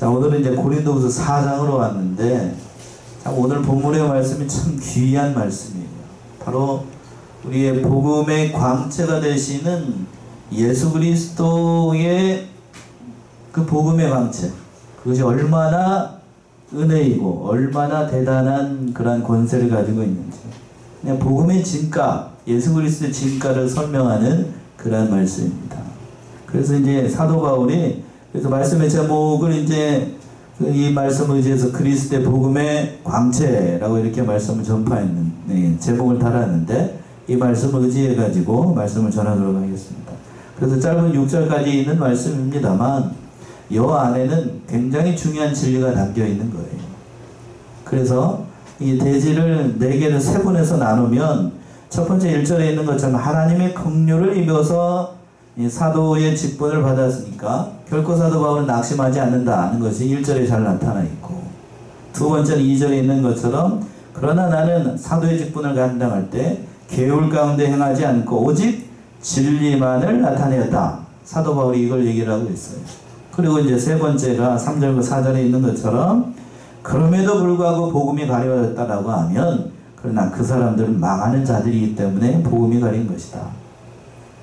자, 오늘은 이제 고린도후서 4장으로 왔는데, 참 오늘 본문의 말씀이 참 귀한 말씀이에요. 바로 우리의 복음의 광채가 되시는 예수 그리스도의 그 복음의 광채, 그것이 얼마나 은혜이고 얼마나 대단한 그런 권세를 가지고 있는지, 그냥 복음의 진가, 예수 그리스도의 진가를 설명하는 그런 말씀입니다. 그래서 이제 사도 바울이 그래서 말씀의 제목을 이제 이 말씀을 의지해서 그리스도의 복음의 광채라고 이렇게 말씀을 전파했는, 제목을 달았는데, 이 말씀을 의지해 가지고 말씀을 전하도록 하겠습니다. 그래서 짧은 6절까지 있는 말씀입니다만 이 안에는 굉장히 중요한 진리가 담겨 있는 거예요. 그래서 이 대지를 4개를 3분에서 나누면 첫 번째 1절에 있는 것처럼 하나님의 긍휼을 입어서 이 사도의 직분을 받았으니까 결코 사도 바울은 낙심하지 않는다는 것이 1절에 잘 나타나 있고, 두 번째는 2절에 있는 것처럼 그러나 나는 사도의 직분을 감당할 때 계율 가운데 행하지 않고 오직 진리만을 나타내었다. 사도 바울이 이걸 얘기를 하고 있어요. 그리고 이제 세 번째가 3절과 4절에 있는 것처럼 그럼에도 불구하고 복음이 가려졌다라고 하면 그러나 그 사람들은 망하는 자들이기 때문에 복음이 가린 것이다.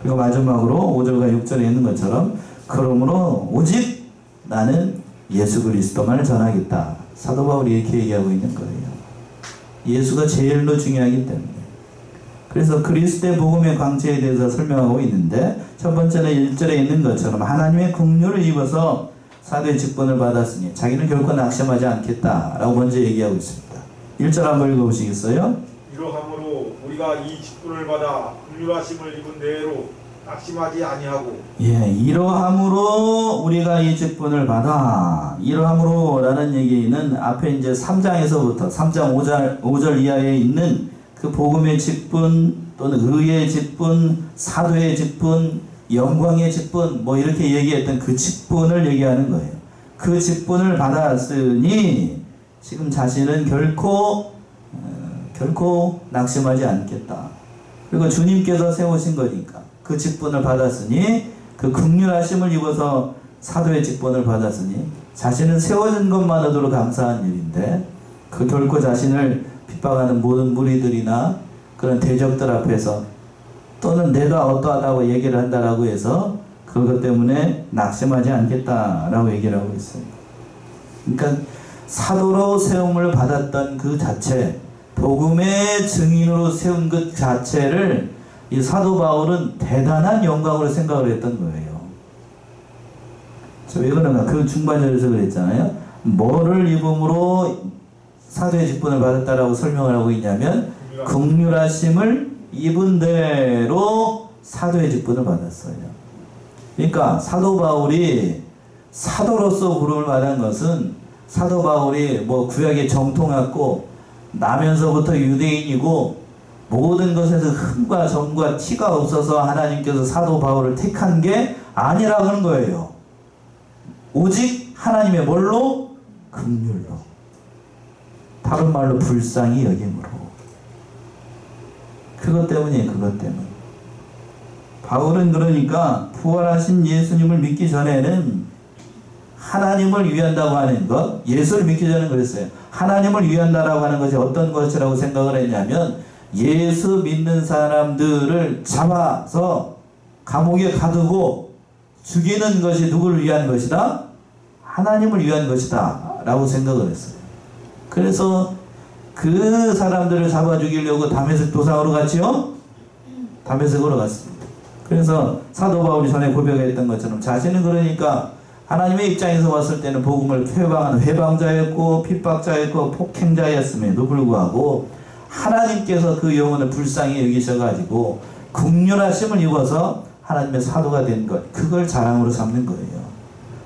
그리고 마지막으로 5절과 6절에 있는 것처럼 그러므로 오직 나는 예수 그리스도만을 전하겠다. 사도 바울이 이렇게 얘기하고 있는 거예요. 예수가 제일로 중요하기 때문에. 그래서 그리스도의 복음의 광채에 대해서 설명하고 있는데, 첫 번째는 1절에 있는 것처럼 하나님의 긍휼을 입어서 사도의 직분을 받았으니 자기는 결코 낙심하지 않겠다라고 먼저 얘기하고 있습니다. 1절 한번 읽어보시겠어요? 이러함으로 우리가 이 직분을 받아 긍휼하심을 입은 대로 낙심하지 아니하고. 예, 이러함으로 우리가 이 직분을 받아. 이러함으로 라는 얘기는 앞에 이제 3장에서부터 3장 5절 이하에 있는 그 복음의 직분 또는 의의 직분, 사도의 직분, 영광의 직분, 뭐 이렇게 얘기했던 그 직분을 얘기하는 거예요. 그 직분을 받았으니 지금 자신은 결코 낙심하지 않겠다. 그리고 주님께서 세우신 거니까 그 직분을 받았으니, 그 긍휼하심을 입어서 사도의 직분을 받았으니 자신은 세워진 것만으로도 감사한 일인데, 그 결코 자신을 핍박하는 모든 무리들이나 그런 대적들 앞에서 또는 내가 어떠하다고 얘기를 한다라고 해서 그것 때문에 낙심하지 않겠다라고 얘기를 하고 있어요. 그러니까 사도로 세움을 받았던 그 자체, 복음의 증인으로 세운 그 자체를 이 사도 바울은 대단한 영광으로 생각을 했던 거예요. 왜 그런가? 그 중반절에서 그랬잖아요. 뭐를 입음으로 사도의 직분을 받았다라고 설명을 하고 있냐면 긍휼하심을 입은 대로 사도의 직분을 받았어요. 그러니까 사도 바울이 사도로서 부름을 받은 것은, 사도 바울이 뭐 구약에 정통했고 나면서부터 유대인이고 모든 것에서 흠과 점과 티가 없어서 하나님께서 사도 바울을 택한 게 아니라고 하는 거예요. 오직 하나님의 뭘로? 긍휼로. 다른 말로 불쌍히 여김으로. 그것 때문에. 바울은 그러니까 부활하신 예수님을 믿기 전에는 하나님을 위한다고 하는 것, 예수를 믿기 전에는 그랬어요. 하나님을 위한다라고 하는 것이 어떤 것이라고 생각을 했냐면, 예수 믿는 사람들을 잡아서 감옥에 가두고 죽이는 것이 누구를 위한 것이다? 하나님을 위한 것이다 라고 생각을 했어요. 그래서 그 사람들을 잡아 죽이려고 다메섹 도상으로 갔지요? 다메섹으로 갔습니다. 그래서 사도 바울이 전에 고백했던 것처럼 자신은 그러니까 하나님의 입장에서 봤을 때는 복음을 회방하는 회방자였고 핍박자였고 폭행자였음에도 불구하고 하나님께서 그 영혼을 불쌍히 여기셔가지고 긍휼하심을 입어서 하나님의 사도가 된 것, 그걸 자랑으로 삼는 거예요.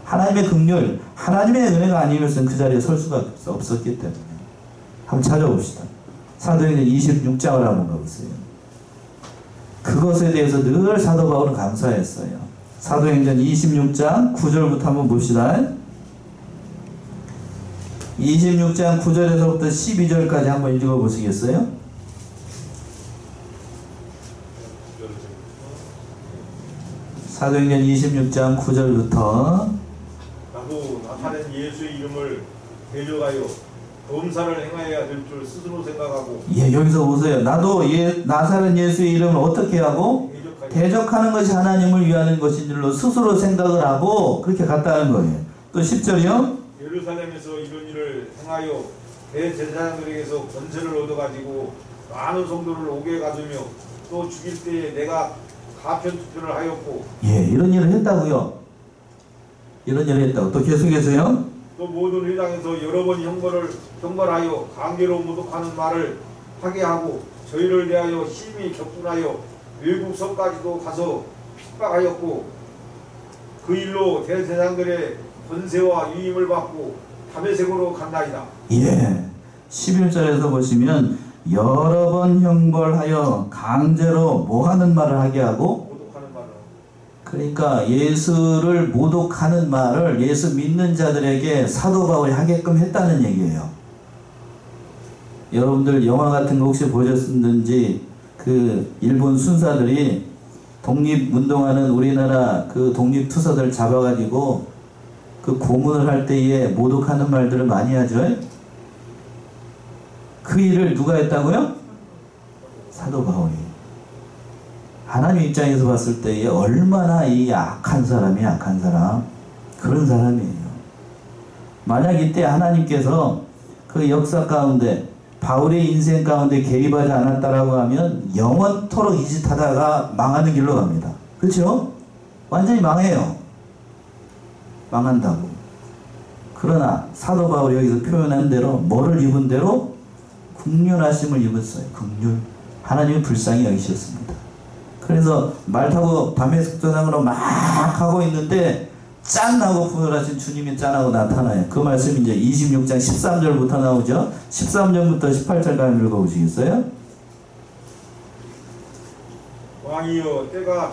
하나님의 긍휼, 하나님의 은혜가 아니면서는 그 자리에 설 수가 없었기 때문에. 한번 찾아봅시다. 사도행전 26장을 한번 가보세요. 그것에 대해서 늘 사도 바울은 감사했어요. 사도행전 26장 9절부터 한번 봅시다. 26장 9절에서부터 12절까지 한번 읽어보시겠어요? 사도행전 26장 9절부터 나도 낙하된 예수의 이름을 대적하여 범사를 행하여야 될 줄 스스로 생각하고 예, 여기서 보세요. 나도 나사렛 예수의 이름을 어떻게 하고 대적하는 것이 하나님을 위하는 것인 줄로 스스로 생각을 하고 그렇게 갔다는 거예요. 또 10절이요. 예루살렘에서 이런 일을 행하여 대제사장들에게서 권세를 얻어가지고 많은 성도를 옥에 가두며 또 죽일 때에 내가 가편 투표를 하였고 예, 이런 일을 했다고요. 이런 일을 했다고. 또 계속해서요. 또 모든 회당에서 여러 번 형벌하여 강제로 모독하는 말을 하게 하고 저희를 대하여 심히 격분하여 외국 성까지도 가서 핍박하였고 그 일로 대제사장들의 권세와 위임을 받고 다메섹으로 간다이다. 예, 11절에서 보시면 여러 번 형벌하여 강제로 뭐 하는 말을 하게 하고 모독하는 말을 그러니까 예수를 모독하는 말을 예수 믿는 자들에게 사도 바울이 하게끔 했다는 얘기예요. 여러분들 영화 같은 거 혹시 보셨는지 그 일본 순사들이 독립운동하는 우리나라 그 독립투사들 잡아가지고 그 고문을 할 때에 모독하는 말들을 많이 하죠. 그 일을 누가 했다고요? 사도 바울이. 하나님 입장에서 봤을 때에 얼마나 이 악한 사람이 악한 사람 그런 사람이에요. 만약 이때 하나님께서 그 역사 가운데 바울의 인생 가운데 개입하지 않았다라고 하면 영원토록 이 짓 하다가 망하는 길로 갑니다. 그렇죠? 완전히 망해요. 망한다고. 그러나 사도 바울이 여기서 표현한 대로 뭐를 입은 대로 긍휼하심을 입었어요. 긍휼. 하나님이 불쌍히 여기셨습니다. 그래서 말 타고 다메섹 도상으로 막 하고 있는데 짠하고 부활하신 주님이 짠하고 나타나요. 그 말씀이 이제 26장 13절부터 나오죠. 13절부터 18절까지 읽어보시겠어요? 왕이여 때가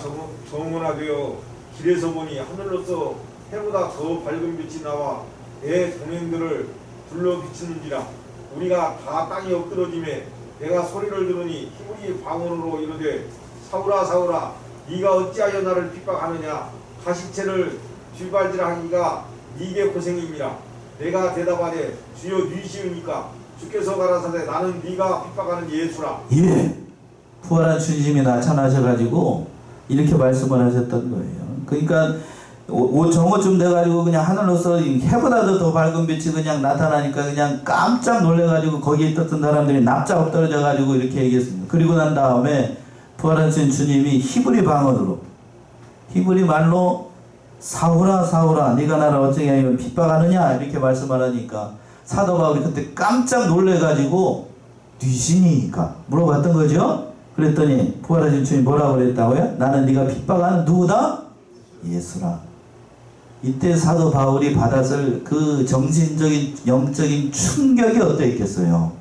정원화되어 길에서 보니 하늘로서 해보다 더 밝은 빛이 나와 내 동행들을 불러 비추는지라. 우리가 다 땅에 엎드러짐에 내가 소리를 들으니 히브리 방언으로 이르되 사울아 사울아 네가 어찌하여 나를 핍박하느냐. 가시체를 쥐발질하기가 네게 고생이니라. 내가 대답하되 주여 니시우니까 주께서 가라사대 나는 네가 핍박하는 예수라. 예, 부활한 주님이 나타나셔가지고 이렇게 말씀을 하셨던 거예요. 그러니까 정오쯤 돼가지고 그냥 하늘로서 해보다도 더 밝은 빛이 그냥 나타나니까 그냥 깜짝 놀래가지고 거기에 있었던 사람들이 납작 엎드러져가지고 이렇게 얘기했습니다. 그리고 난 다음에 부활하신 주님이 히브리 방언으로 히브리 말로 사울아 사울아 네가 나를 어찌 하여 핍박하느냐 이렇게 말씀하니까 사도 바울이 그때 깜짝 놀래가지고 뉘시니까 물어봤던 거죠. 그랬더니 부활하신 주님 뭐라고 그랬다고요? 나는 네가 핍박하는 누구다? 예수라. 이때 사도 바울이 받았을 그 정신적인 영적인 충격이 어떠했겠어요.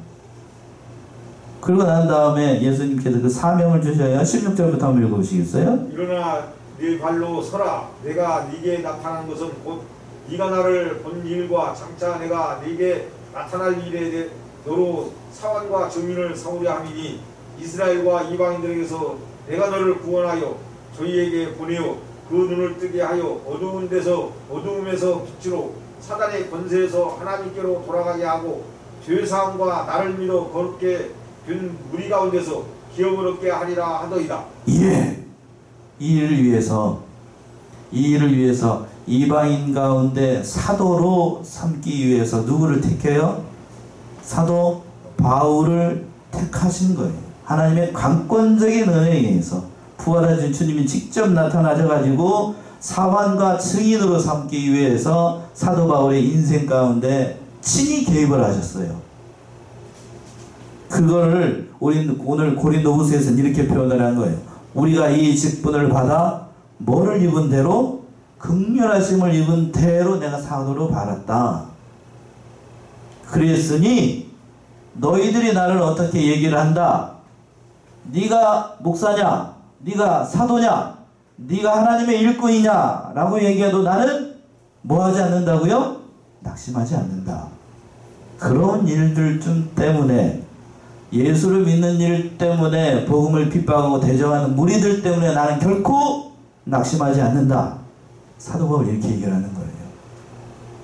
그리고 난 다음에 예수님께서 그 사명을 주셔야 16절부터 한번 읽어보시겠어요? 일어나 네 발로 서라. 내가 네게 나타난 것은 곧 네가 나를 본 일과 장차 내가 네게 나타날 일에 너로 사환과 증인을 삼으려 함이니 이스라엘과 이방인들에게서 내가 너를 구원하여 저희에게 보내어 그 눈을 뜨게 하여 어두운 데서 어두움에서 빛으로 사단의 권세에서 하나님께로 돌아가게 하고 죄사함과 나를 믿어 거룩게 된 무리 가운데서 기업을 얻게 하리라 하더이다. 예, 이 일을 위해서 이방인 가운데 사도로 삼기 위해서 누구를 택해요? 사도 바울을 택하신 거예요. 하나님의 강권적인 은혜에 의해서 부활하신 주님이 직접 나타나셔가지고 사환과 증인으로 삼기 위해서 사도 바울의 인생 가운데 친히 개입을 하셨어요. 그거를 오늘 고린도후서에서는 이렇게 표현을 한 거예요. 우리가 이 직분을 받아 뭐를 입은 대로? 긍휼하심을 입은 대로 내가 사도로 받았다. 그랬으니 너희들이 나를 어떻게 얘기를 한다? 네가 목사냐? 네가 사도냐? 네가 하나님의 일꾼이냐? 라고 얘기해도 나는 뭐 하지 않는다고요? 낙심하지 않는다. 그런 일들 때문에 예수를 믿는 일 때문에 복음을 핍박하고 대적하는 무리들 때문에 나는 결코 낙심하지 않는다. 사도 바울이 이렇게 얘기를 하는 거예요.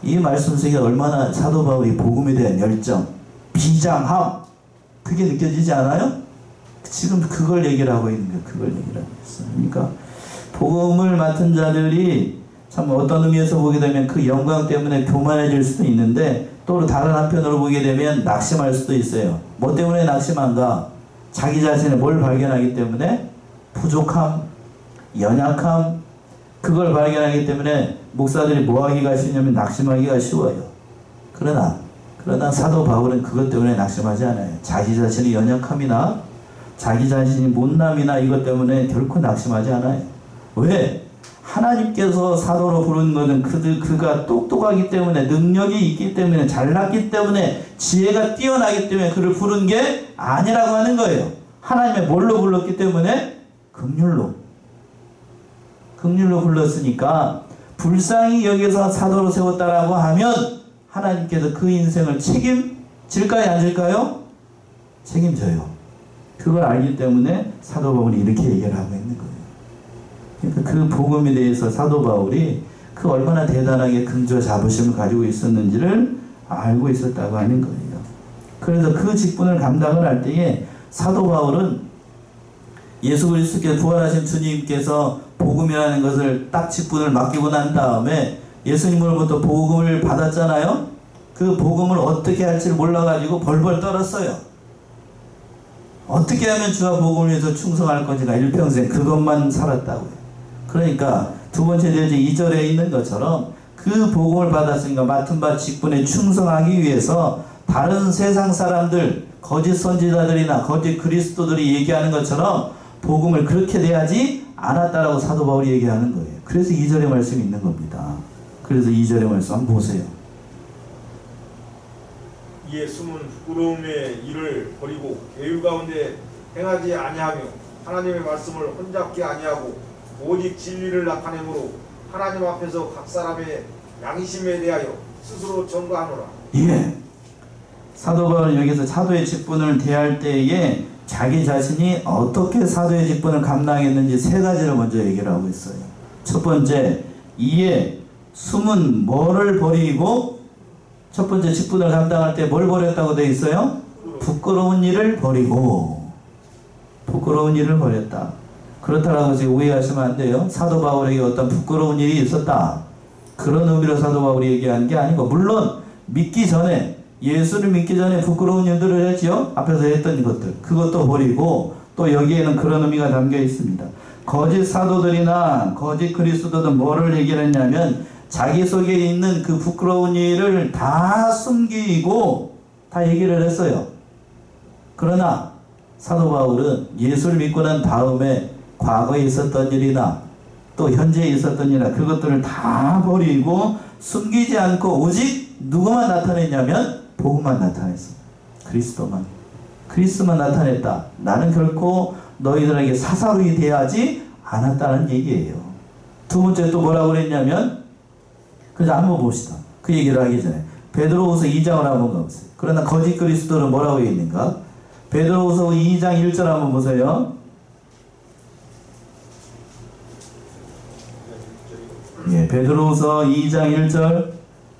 이 말씀 속에 얼마나 사도 바울이 복음에 대한 열정, 비장함, 그게 느껴지지 않아요? 지금 그걸 얘기를 하고 있는 거예요. 그걸 얘기를 하고 있어요. 그러니까 복음을 맡은 자들이 참 어떤 의미에서 보게 되면 그 영광 때문에 교만해질 수도 있는데, 또 다른 한편으로 보게 되면 낙심할 수도 있어요. 뭐 때문에 낙심한가? 자기 자신의 뭘 발견하기 때문에? 부족함, 연약함, 그걸 발견하기 때문에 목사들이 뭐 하기가 쉽냐면 낙심하기가 쉬워요. 그러나 사도 바울은 그것 때문에 낙심하지 않아요. 자기 자신의 연약함이나 자기 자신이 못남이나 이것 때문에 결코 낙심하지 않아요. 왜? 하나님께서 사도로 부른 것은 그가 똑똑하기 때문에, 능력이 있기 때문에, 잘났기 때문에, 지혜가 뛰어나기 때문에 그를 부른 게 아니라고 하는 거예요. 하나님의 뭘로 불렀기 때문에? 긍휼로 불렀으니까 불쌍히 여기서 사도로 세웠다라고 하면 하나님께서 그 인생을 책임질까요? 안 질까요? 책임져요. 그걸 알기 때문에 사도 바울이 이렇게 얘기를 하고 있는 거예요. 그러니까 그 복음에 대해서 사도 바울이 그 얼마나 대단하게 긍지와 자부심을 가지고 있었는지를 알고 있었다고 하는 거예요. 그래서 그 직분을 감당을 할 때에 사도 바울은 예수 그리스도께서 부활하신 주님께서 복음이라는 것을 딱 직분을 맡기고 난 다음에 예수님으로부터 복음을 받았잖아요. 그 복음을 어떻게 할지를 몰라가지고 벌벌 떨었어요. 어떻게 하면 주와 복음을 위해서 충성할 건지가 일평생 그것만 살았다고요. 그러니까 두 번째 대제 2절에 있는 것처럼 그 복음을 받았으니까 맡은 바 직분에 충성하기 위해서 다른 세상 사람들, 거짓 선지자들이나 거짓 그리스도들이 얘기하는 것처럼 복음을 그렇게 대하지 않았다라고 사도 바울이 얘기하는 거예요. 그래서 2절의 말씀이 있는 겁니다. 그래서 2절의 말씀 한번 보세요. 이에 숨은 부끄러움의 일을 버리고 계율 가운데 행하지 아니하며 하나님의 말씀을 혼잡게 아니하고 오직 진리를 나타내므로 하나님 앞에서 각 사람의 양심에 대하여 스스로 전가하노라. 예. 사도 바울은 여기서 사도의 직분을 대할 때에 자기 자신이 어떻게 사도의 직분을 감당했는지 세 가지를 먼저 얘기를 하고 있어요. 첫 번째, 이에 숨은 뭐를 버리고, 첫 번째 직분을 감당할 때 뭘 버렸다고 되어 있어요? 부끄러운 일을 버리고. 부끄러운 일을 버렸다. 그렇다라고 지금 오해하시면 안 돼요. 사도 바울에게 어떤 부끄러운 일이 있었다, 그런 의미로 사도 바울이 얘기하는 게 아니고, 물론 믿기 전에, 예수를 믿기 전에 부끄러운 일들을 했지요. 앞에서 했던 것들, 그것도 버리고, 또 여기에는 그런 의미가 담겨 있습니다. 거짓 사도들이나 거짓 그리스도들 뭐를 얘기를 했냐면, 자기 속에 있는 그 부끄러운 일을 다 숨기고 다 얘기를 했어요. 그러나 사도 바울은 예수를 믿고 난 다음에 과거에 있었던 일이나 또 현재에 있었던 일이나 그것들을 다 버리고 숨기지 않고 오직 누구만 나타냈냐면 복음만 나타냈어. 그리스도만 나타냈다. 나는 결코 너희들에게 사사로이 대하지 않았다는 얘기예요. 두 번째 또 뭐라고 그랬냐면, 그래서 한번 봅시다. 그 얘기를 하기 전에 베드로후서 2장을 한번 가보세요. 그러나 거짓 그리스도는 뭐라고 있는가? 베드로후서 2장 1절 한번 보세요. 예, 베드로후서 2장 1절.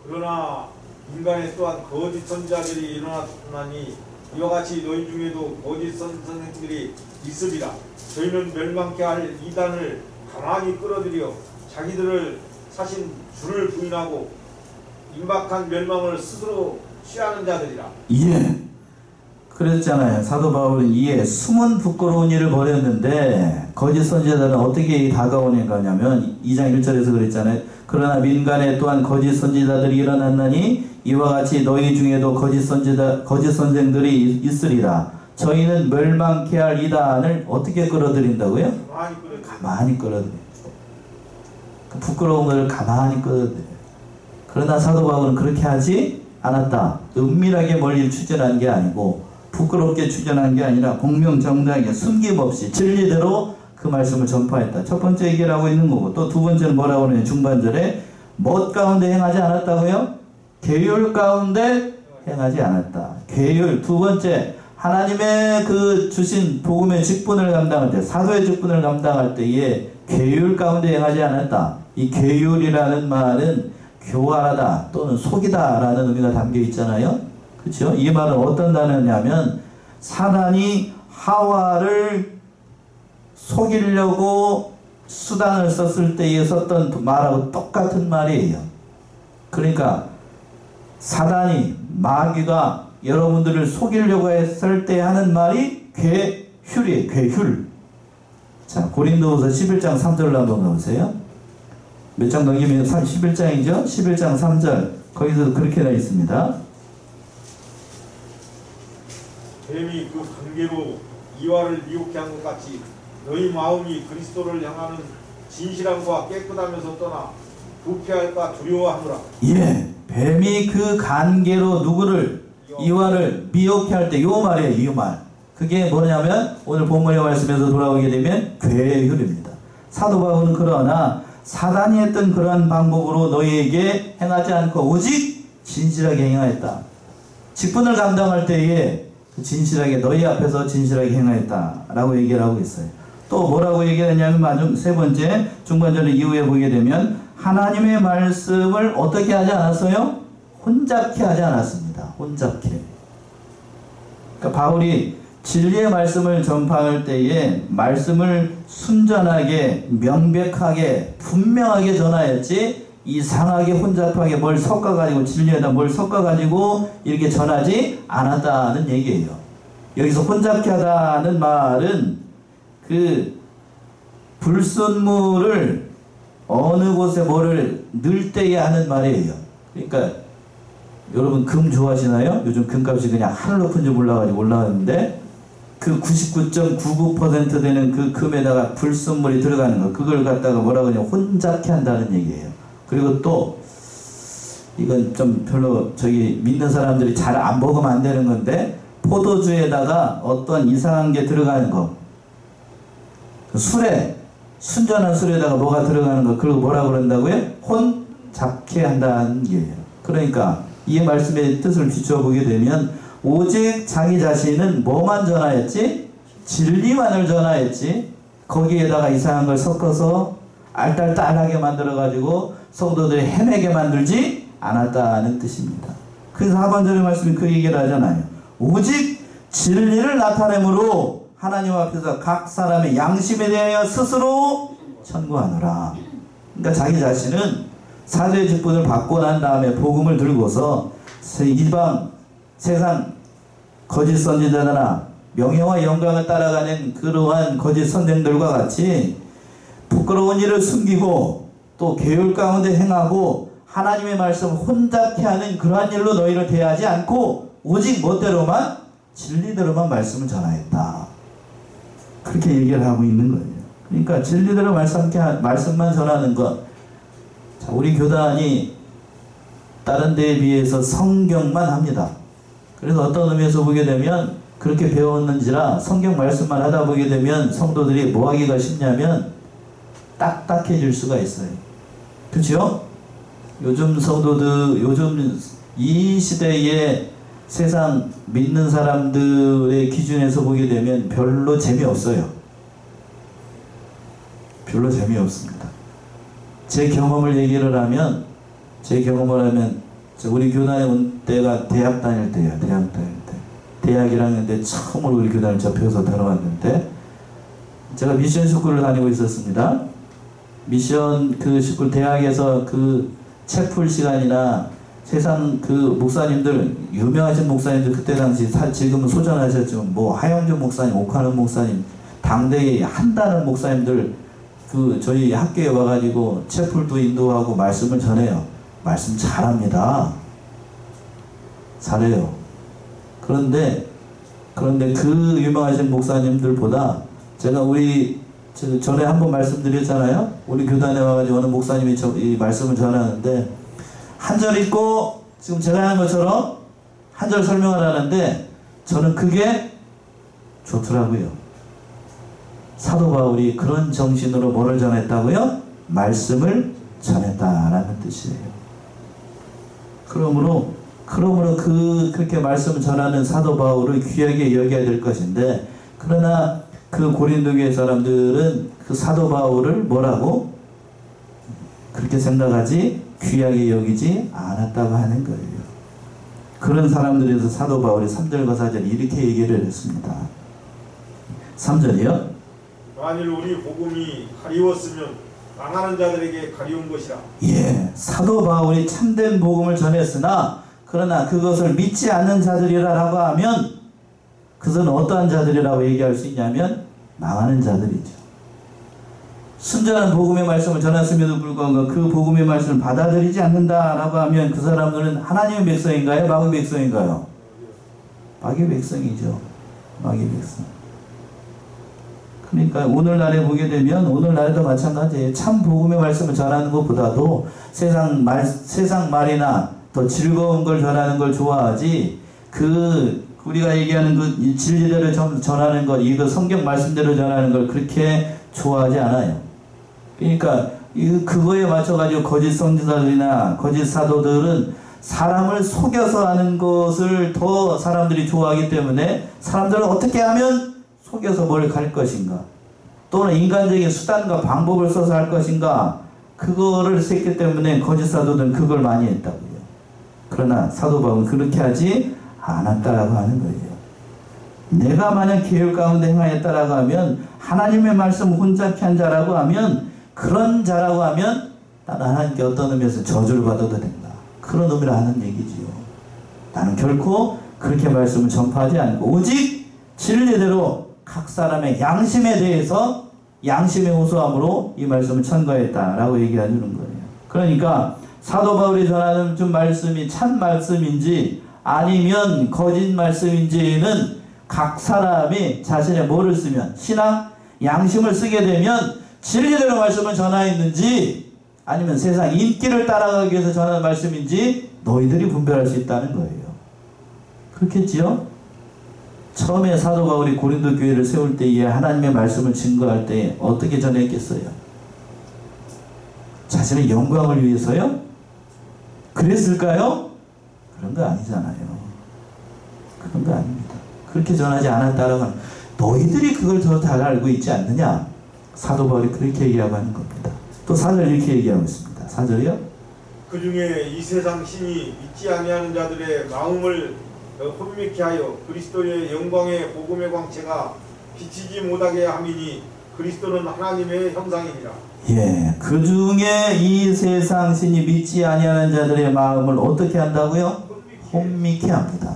그러나 인간에 또한 거짓 선지자들이 일어났나니 이와 같이 너희 중에도 거짓 선생들이 있으리라. 저희는 멸망케 할 이단을 가만히 끌어들여 자기들을 사신 주를 부인하고 임박한 멸망을 스스로 취하는 자들이라. 예. 그랬잖아요. 사도 바울은 이에 숨은 부끄러운 일을 버렸는데, 거짓 선지자들은 어떻게 다가오는가 하냐면 2장 1절에서 그랬잖아요. 그러나 민간에 또한 거짓 선지자들이 일어났나니 이와 같이 너희 중에도 거짓 선생들이 있으리라. 저희는 멸망케 할 이단을 어떻게 끌어들인다고요? 가만히 끌어들여. 그 부끄러운 것을 가만히 끌어들여. 그러나 사도 바울은 그렇게 하지 않았다. 은밀하게 멀리 추진한 게 아니고, 부끄럽게 추진한 게 아니라 공명정당하게 숨김없이 진리대로 그 말씀을 전파했다. 첫 번째 얘기를 하고 있는 거고, 또 두 번째는 뭐라고 하느냐, 중반절에 뭣 가운데 행하지 않았다고요? 계율 가운데 행하지 않았다. 계율. 두 번째, 하나님의 그 주신 복음의 직분을 감당할 때, 사도의 직분을 감당할 때에 계율 가운데 행하지 않았다. 이 계율이라는 말은 교활하다 또는 속이다 라는 의미가 담겨 있잖아요. 그렇죠? 이 말은 어떤 단어냐면 사단이 하와를 속이려고 수단을 썼을 때에 썼던 말하고 똑같은 말이에요. 그러니까 사단이 마귀가 여러분들을 속이려고 했을 때 하는 말이 괴휼이에요. 괴휼. 자, 고린도후서 11장 3절로 한번 넣으세요. 몇 장 넘기면 11장이죠? 11장 3절. 거기서 그렇게 되어 있습니다. 뱀이 그 관계로 이와를 미혹해 한 것 같이 너희 마음이 그리스도를 향하는 진실함과 깨끗하면서 떠나 부패할까 두려워하노라. 예, 뱀이 그 관계로 누구를 이와를 미혹해 할 때 요 말이에요. 이 말. 그게 뭐냐면 오늘 본문의 말씀에서 돌아오게 되면 괴휼입니다. 사도 바울은 그러나 사단이 했던 그러한 방법으로 너희에게 행하지 않고 오직 진실하게 행하였다. 직분을 감당할 때에 진실하게 너희 앞에서 진실하게 행하였다 라고 얘기를 하고 있어요. 또 뭐라고 얘기하냐면 세 번째 중반절 이후에 보게 되면 하나님의 말씀을 어떻게 하지 않았어요? 혼잡케 하지 않았습니다. 혼잡케. 그러니까 바울이 진리의 말씀을 전파할 때에 말씀을 순전하게 명백하게 분명하게 전하였지 이상하게 혼잡하게 뭘 섞어가지고 진리에다 뭘 섞어가지고 이렇게 전하지 않았다는 얘기예요. 여기서 혼잡케 하다는 말은 그 불순물을 어느 곳에 뭐를 넣을 때에 하는 말이에요. 그러니까 여러분 금 좋아하시나요? 요즘 금값이 그냥 하늘 높은 줄 몰라가지고 올라가는데 그 99.99% 되는 그 금에다가 불순물이 들어가는 거 그걸 갖다가 뭐라고 하냐면 혼잡케 한다는 얘기예요. 그리고 또 이건 좀 별로 저기 믿는 사람들이 잘 안 먹으면 안 되는 건데 포도주에다가 어떤 이상한 게 들어가는 거 술에 순전한 술에다가 뭐가 들어가는 거 그걸 뭐라고 그런다고요? 혼잡케 한다는 게예요. 그러니까 이 말씀의 뜻을 비춰보게 되면 오직 자기 자신은 뭐만 전하였지? 진리만을 전하였지 거기에다가 이상한 걸 섞어서 알딸딸하게 만들어가지고 성도들이 헤매게 만들지 않았다는 뜻입니다. 그래서 하반절의 말씀이 그 얘기를 하잖아요. 오직 진리를 나타내므로 하나님 앞에서 각 사람의 양심에 대하여 스스로 천구하노라. 그러니까 자기 자신은 사도의 직분을 받고 난 다음에 복음을 들고서 이방 세상 거짓 선지자나 명예와 영광을 따라가는 그러한 거짓 선생들과 같이 부끄러운 일을 숨기고 또 계율 가운데 행하고 하나님의 말씀을 혼잡케 하는 그러한 일로 너희를 대하지 않고 오직 멋대로만 진리대로만 말씀을 전하였다. 그렇게 얘기를 하고 있는 거예요. 그러니까 진리대로 말씀만 전하는 것. 자, 우리 교단이 다른 데에 비해서 성경만 합니다. 그래서 어떤 의미에서 보게 되면 그렇게 배웠는지라 성경 말씀만 하다 보게 되면 성도들이 뭐 하기가 쉽냐면 딱딱해질 수가 있어요. 그렇죠? 요즘 성도들, 요즘 이 시대에 세상 믿는 사람들의 기준에서 보게 되면 별로 재미없어요. 별로 재미없습니다. 제 경험을 얘기를 하면 우리 교단에 온 때가 대학 다닐 때예요. 대학 다닐 때. 대학 1학년 때 처음으로 우리 교단을 접해서 다녀왔는데 제가 미션 스쿨을 다니고 있었습니다. 미션 그 스쿨 대학에서 그 채플 시간이나 세상 그 목사님들 유명하신 목사님들 그때 당시 지금은 소전하셨지만 뭐 하영준 목사님, 옥하는 목사님 당대에 한다는 목사님들 그 저희 학교에 와가지고 채플도 인도하고 말씀을 전해요. 말씀 잘합니다. 잘해요. 그런데 그 유명하신 목사님들보다 제가 전에 한번 말씀드렸잖아요. 우리 교단에 와가지고 어느 목사님이 이 말씀을 전하는데 한 절 읽고 지금 제가 하는 것처럼 한 절 설명을 하는데 저는 그게 좋더라고요. 사도 바울이 그런 정신으로 뭐를 전했다고요? 말씀을 전했다라는 뜻이에요. 그러므로 그렇게 말씀을 전하는 사도 바울을 귀하게 여겨야 될 것인데 그러나 그 고린도 교회 사람들은 그 사도 바울을 뭐라고? 그렇게 생각하지 귀하게 여기지 않았다고 하는 거예요. 그런 사람들에서 사도 바울이 3절과 4절 이렇게 얘기를 했습니다. 3절이요. 만일 우리 복음이 가리웠으면 망하는 자들에게 가리운 것이라. 예, 사도 바울이 참된 복음을 전했으나 그러나 그것을 믿지 않는 자들이라고 하면 그것은 어떠한 자들이라고 얘기할 수 있냐면 망하는 자들이죠. 순전한 복음의 말씀을 전했음에도 불구하고 그 복음의 말씀을 받아들이지 않는다라고 하면 그 사람들은 하나님의 백성인가요? 마귀 백성인가요? 마귀 백성이죠. 마귀 백성. 그러니까 오늘날에 보게 되면 오늘날에도 마찬가지예요. 참 복음의 말씀을 전하는 것보다도 세상 말이나 더 즐거운 걸 전하는 걸 좋아하지 우리가 얘기하는 그 진리대로 전하는 것, 이거 성경 말씀대로 전하는 걸 그렇게 좋아하지 않아요. 그러니까 그거에 맞춰가지고 거짓 선지자들이나 거짓 사도들은 사람을 속여서 하는 것을 더 사람들이 좋아하기 때문에 사람들은 어떻게 하면 속여서 뭘 갈 것인가, 또는 인간적인 수단과 방법을 써서 할 것인가, 그거를 했기 때문에 거짓 사도들은 그걸 많이 했다고요. 그러나 사도 바울은 그렇게 하지 않았다라고 하는 거예요. 내가 만약 계율 가운데 행하였다라고 하면, 하나님의 말씀 혼잡히 한 자라고 하면, 그런 자라고 하면 나는 하나님께 어떤 의미에서 저주를 받아도 된다, 그런 의미로 하는 얘기지요. 나는 결코 그렇게 말씀을 전파하지 않고 오직 진리대로 각 사람의 양심에 대해서 양심의 호소함으로 이 말씀을 전가했다라고 얘기해 주는 거예요. 그러니까 사도 바울이 전하는 좀 말씀이 참 말씀인지 아니면 거짓 말씀인지는 각 사람이 자신의 뭐를 쓰면, 신앙, 양심을 쓰게 되면 진리대로 말씀을 전하였는지 아니면 세상 인기를 따라가기 위해서 전하는 말씀인지 너희들이 분별할 수 있다는 거예요. 그렇겠지요? 처음에 사도 바울이 고린도 교회를 세울 때에 하나님의 말씀을 증거할 때 어떻게 전했겠어요? 자신의 영광을 위해서요? 그랬을까요? 그런 거 아니잖아요. 그런 거 아닙니다. 그렇게 전하지 않았다라고 하면 너희들이 그걸 더 잘 알고 있지 않느냐? 사도 바울이 그렇게 얘기하고 하는 겁니다. 또 4절 이렇게 얘기하고 있습니다. 4절이요? 그 중에 이 세상 신이 믿지 아니하는 자들의 마음을 혼미케 하여 그리스도의 영광의 복음의 광채가 비치지 못하게 함이니 그리스도는 하나님의 형상이니라. 예, 그 중에 이 세상 신이 믿지 아니하는 자들의 마음을 어떻게 한다고요? 혼미케 합니다.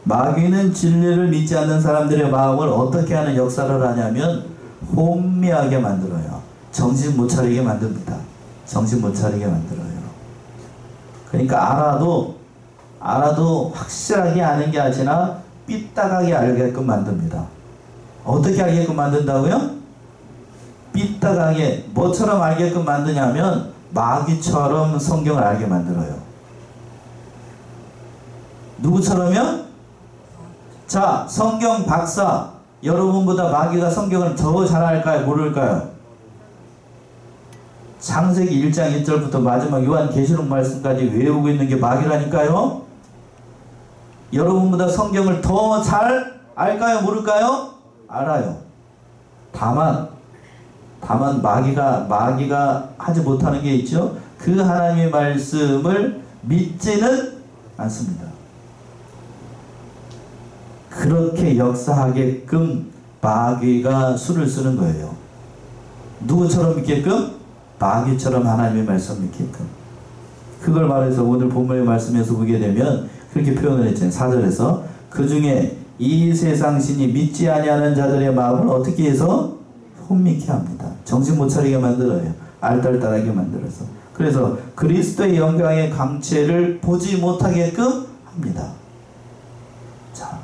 마귀는 진리를 믿지 않는 사람들의 마음을 어떻게 하는 역사를 하냐면 혼미하게 만들어요. 정신 못 차리게 만듭니다. 정신 못 차리게 만들어요. 그러니까 알아도 확실하게 아는 게 아니라 삐딱하게 알게끔 만듭니다. 어떻게 알게끔 만든다고요? 삐딱하게 뭐처럼 알게끔 만드냐면 마귀처럼 성경을 알게 만들어요. 누구처럼요? 자, 성경 박사 여러분보다 마귀가 성경을 더 잘 알까요? 모를까요? 창세기 1장 1절부터 마지막 요한계시록 말씀까지 외우고 있는 게 마귀라니까요. 여러분보다 성경을 더 잘 알까요? 모를까요? 알아요. 다만 마귀가 하지 못하는 게 있죠. 그 하나님의 말씀을 믿지는 않습니다. 그렇게 역사하게끔 마귀가 수를 쓰는 거예요. 누구처럼 믿게끔? 마귀처럼 하나님의 말씀을 믿게끔. 그걸 말해서 오늘 본문의 말씀에서 보게 되면 그렇게 표현을 했잖아요. 4절에서 그 중에 이 세상 신이 믿지 아니하는 자들의 마음을 어떻게 해서 혼미케 합니다. 정신 못 차리게 만들어요. 알딸딸하게 만들어서. 그래서 그리스도의 영광의 광채를 보지 못하게끔 합니다. 자,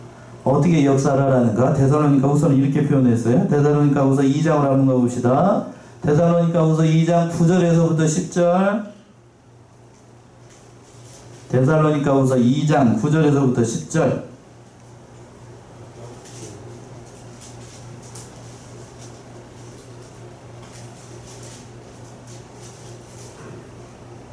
어떻게 역사를 하라는가? 데살로니가후서는 이렇게 표현했어요. 데살로니가후서 2장을 한번 가봅시다. 데살로니가후서 2장 9절에서부터 10절. 데살로니가후서 2장 9절에서부터 10절.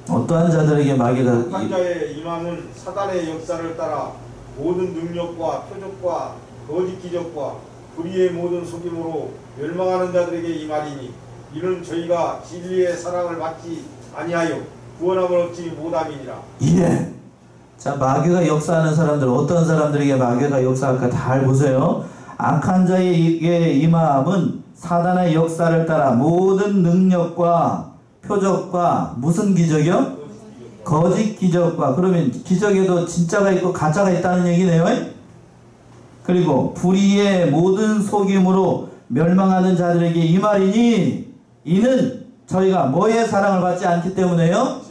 어떠한 자들에게 마귀가 한자의 임함은 사단의 역사를 따라 모든 능력과 표적과 거짓 기적과 불의의 모든 속임으로 멸망하는 자들에게 이 말이니 이는 저희가 진리의 사랑을 받지 아니하여 구원함을 얻지 못함이니라. 예. 자, 마귀가 역사하는 사람들, 어떤 사람들에게 마귀가 역사할까 잘 보세요. 악한 자에게 임함은 사단의 역사를 따라 모든 능력과 표적과 무슨 기적이요? 거짓 기적과, 그러면 기적에도 진짜가 있고 가짜가 있다는 얘기네요. 그리고 불의의 모든 속임으로 멸망하는 자들에게 임하리니 이는 저희가 뭐의 사랑을 받지 않기 때문에요?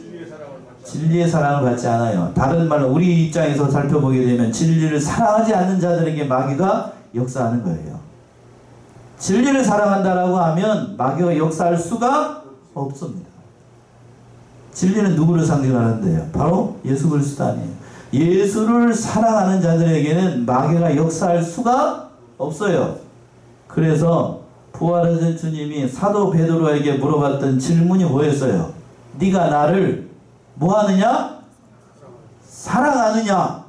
진리의 사랑을 받지 않아요. 다른 말로 우리 입장에서 살펴보게 되면 진리를 사랑하지 않는 자들에게 마귀가 역사하는 거예요. 진리를 사랑한다라고 하면 마귀가 역사할 수가 없습니다. 진리는 누구를 상징하는데요? 바로 예수 그리스도 아니에요. 예수를 사랑하는 자들에게는 마귀가 역사할 수가 없어요. 그래서 부활하신 주님이 사도 베드로에게 물어봤던 질문이 뭐였어요? 네가 나를 뭐하느냐? 사랑하느냐?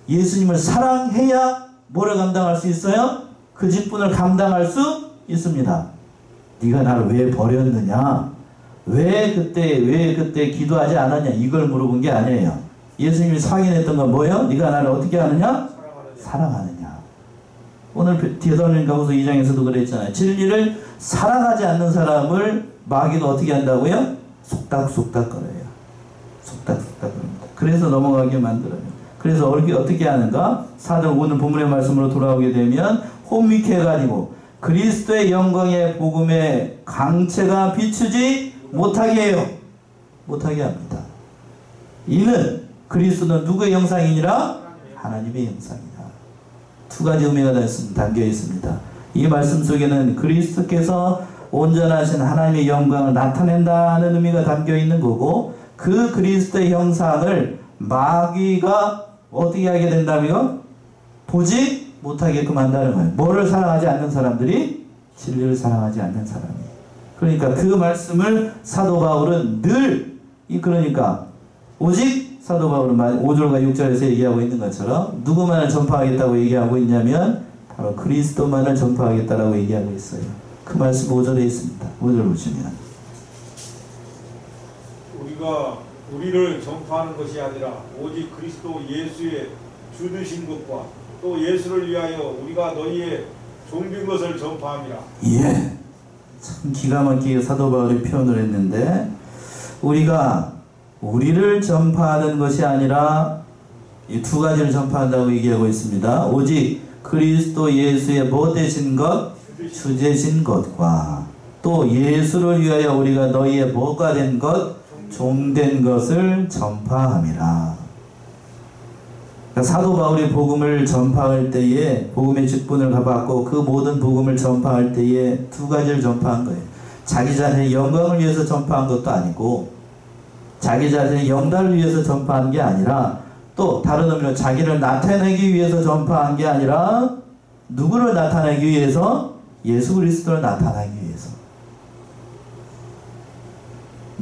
예수님을 사랑해야 뭐를 감당할 수 있어요? 그 직분을 감당할 수 있습니다. 네가 나를 왜 버렸느냐? 왜 그때 기도하지 않았냐? 이걸 물어본 게 아니에요. 예수님이 확인했던 건 뭐예요? 네가 나를 어떻게 하느냐? 사랑하느냐? 오늘 데살로니가후서 2장에서도 그랬잖아요. 진리를 사랑하지 않는 사람을 마귀가 어떻게 한다고요? 속닥속닥거려요. 속닥속닥거립니다. 그래서 넘어가게 만들어요. 그래서 어떻게 하는가? 오늘 본문의 말씀으로 돌아오게 되면 혼미케 해가지고 그리스도의 영광의 복음의 강체가 비추지 못하게 해요. 못하게 합니다. 이는 그리스도는 누구의 형상이니라? 하나님의 형상이다. 두 가지 의미가 담겨 있습니다. 이 말씀 속에는 그리스도께서 온전하신 하나님의 영광을 나타낸다는 의미가 담겨 있는 거고, 그 그리스도의 형상을 마귀가 어떻게 하게 된다며? 보지 못하게끔 한다는 거예요. 뭐를 사랑하지 않는 사람들이? 진리를 사랑하지 않는 사람이. 그러니까 그 말씀을 사도 바울은 그러니까 오직 사도 바울은 5절과 6절에서 얘기하고 있는 것처럼 누구만을 전파하겠다고 얘기하고 있냐면 바로 그리스도만을 전파하겠다라고 얘기하고 있어요. 그 말씀 5절에 있습니다. 5절 보시면 우리를 전파하는 것이 아니라 오직 그리스도 예수의 주 되신 것과 또 예수를 위하여 우리가 너희의 종된 것을 전파함이라. 예, 참 기가 막히게 사도 바울이 표현을 했는데, 우리를 전파하는 것이 아니라 이 두 가지를 전파한다고 얘기하고 있습니다. 오직 그리스도 예수의 뭐 되신 것? 주 되신 것과 또 예수를 위하여 우리가 너희의 뭐가 된 것? 종된 것을 전파함이라. 그러니까 사도 바울이 복음을 전파할 때에 복음의 직분을 받고 그 모든 복음을 전파할 때에 두 가지를 전파한 거예요. 자기 자신의 영광을 위해서 전파한 것도 아니고 자기 자신의 영달을 위해서 전파한 게 아니라 또 다른 의미로 자기를 나타내기 위해서 전파한 게 아니라 누구를 나타내기 위해서? 예수 그리스도를 나타내기 위해서.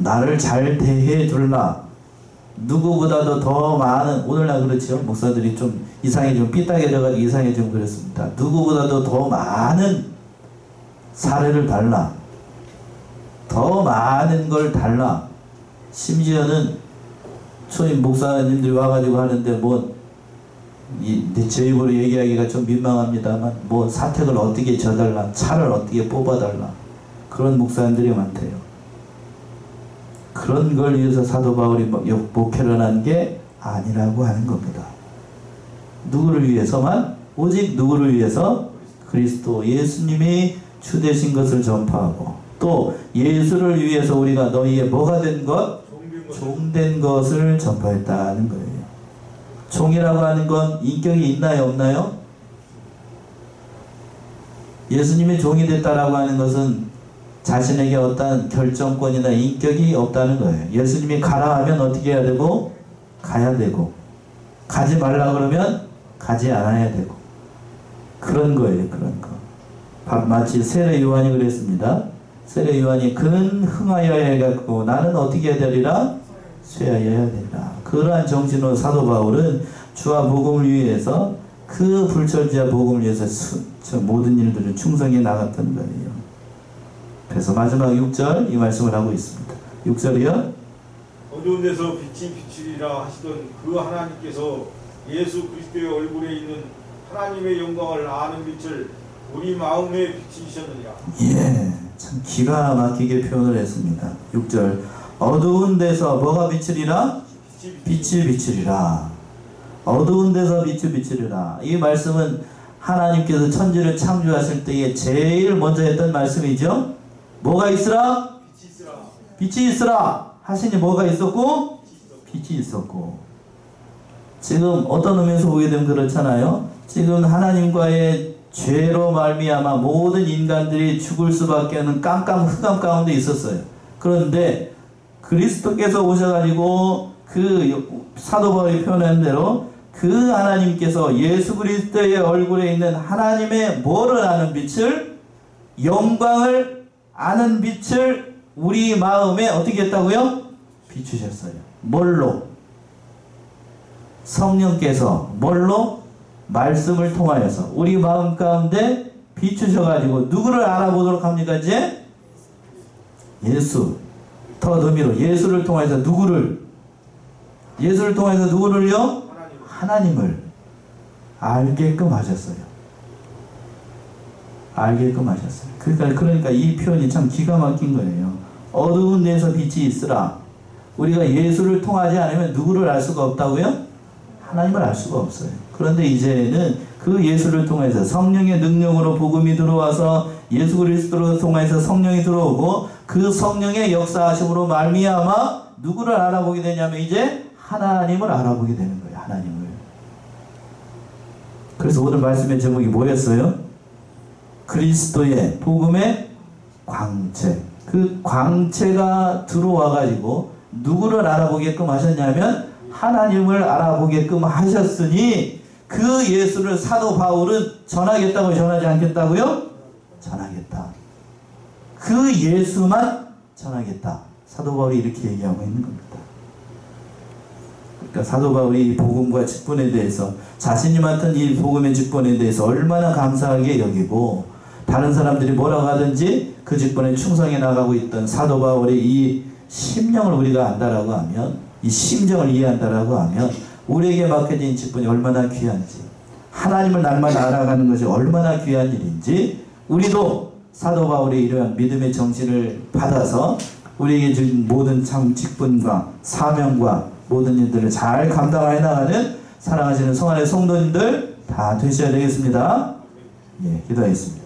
나를 잘 대해 줄라. 누구보다도 더 많은, 오늘날 그렇죠. 목사들이 좀 이상해 좀 삐딱해져가지고 이상해 좀 그랬습니다. 누구보다도 더 많은 사례를 달라. 더 많은 걸 달라. 심지어는 초임 목사님들이 와가지고 하는데 제 입으로 얘기하기가 좀 민망합니다만 사택을 어떻게 져달라, 차를 어떻게 뽑아달라, 그런 목사님들이 많대요. 그런 걸 위해서 사도 바울이 목회를 한 게 아니라고 하는 겁니다. 누구를 위해서만? 오직 누구를 위해서? 그리스도 예수님이 주 되신 것을 전파하고 또 예수를 위해서 우리가 너희의 뭐가 된 것? 종된 것을 전파했다는 거예요. 종이라고 하는 건 인격이 있나요, 없나요? 예수님이 종이 됐다라고 하는 것은 자신에게 어떤 결정권이나 인격이 없다는 거예요. 예수님이 가라 하면 어떻게 해야 되고? 가야 되고, 가지 말라 그러면 가지 않아야 되고, 그런 거예요. 그런 거. 마치 세례 요한이 그랬습니다. 세례 요한이 그는 흥하여야 해갖고 나는 어떻게 해야 되리라? 쇠하여야 되리라. 그러한 정신으로 사도 바울은 주와 복음을 위해서, 그 불철주야 복음을 위해서 모든 일들을 충성해 나갔던 거예요. 그래서 마지막 6절 이 말씀을 하고 있습니다. 6절이요. 어두운 데서 빛이 비추리라 하시던 그 하나님께서 예수 그리스도의 얼굴에 있는 하나님의 영광을 아는 빛을 우리 마음에 비추셨느니라. 예, 참 기가 막히게 표현을 했습니다. 6절. 어두운 데서 뭐가 비추리라? 빛이 비추리라. 어두운 데서 빛이 비추리라. 이 말씀은 하나님께서 천지를 창조하실 때에 제일 먼저 했던 말씀이죠. 뭐가 있으라? 빛이 있으라. 빛이 있으라 하시니 뭐가 있었고? 빛이 있었고. 지금 어떤 의미에서 보게 되면 그렇잖아요. 지금 하나님과의 죄로 말미암아 모든 인간들이 죽을 수밖에 없는 깜깜 흑암 가운데 있었어요. 그런데 그리스도께서 오셔가지고 그 사도 바울이 표현한 대로 그 하나님께서 예수 그리스도의 얼굴에 있는 하나님의 뭐를 아는 빛을, 영광을 아는 빛을 우리 마음에 어떻게 했다고요? 비추셨어요. 뭘로? 성령께서 뭘로? 말씀을 통하여서 우리 마음 가운데 비추셔가지고 누구를 알아보도록 합니까? 이제 예수. 더 의미로 예수를 통해서 누구를? 예수를 통해서 누구를요? 하나님을 알게끔 하셨어요. 알게끔 하셨어요. 그러니까 이 표현이 참 기가 막힌 거예요. 어두운 데서 빛이 있으라. 우리가 예수를 통하지 않으면 누구를 알 수가 없다고요? 하나님을 알 수가 없어요. 그런데 이제는 그 예수를 통해서 성령의 능력으로 복음이 들어와서 예수 그리스도를 통해서 성령이 들어오고 그 성령의 역사하심으로 말미암아 누구를 알아보게 되냐면 이제 하나님을 알아보게 되는 거예요. 하나님을. 그래서 오늘 말씀의 제목이 뭐였어요? 그리스도의 복음의 광채. 그 광채가 들어와 가지고 누구를 알아보게끔 하셨냐면 하나님을 알아보게끔 하셨으니 그 예수를 사도 바울은 전하겠다고 전하지 않겠다고요? 전하겠다. 그 예수만 전하겠다. 사도 바울이 이렇게 얘기하고 있는 겁니다. 그러니까 사도 바울이 복음과 직분에 대해서 자신이 맡은 이 복음의 직분에 대해서 얼마나 감사하게 여기고 다른 사람들이 뭐라고 하든지 그 직분에 충성해 나가고 있던 사도 바울의 이 심령을 우리가 안다라고 하면, 이 심정을 이해한다라고 하면 우리에게 맡겨진 직분이 얼마나 귀한지, 하나님을 날마다 알아가는 것이 얼마나 귀한 일인지 우리도 사도 바울의 이러한 믿음의 정신을 받아서 우리에게 준 모든 참 직분과 사명과 모든 일들을 잘 감당해 나가는 사랑하시는 성안의 성도님들 다 되셔야 되겠습니다. 예, 기도하겠습니다.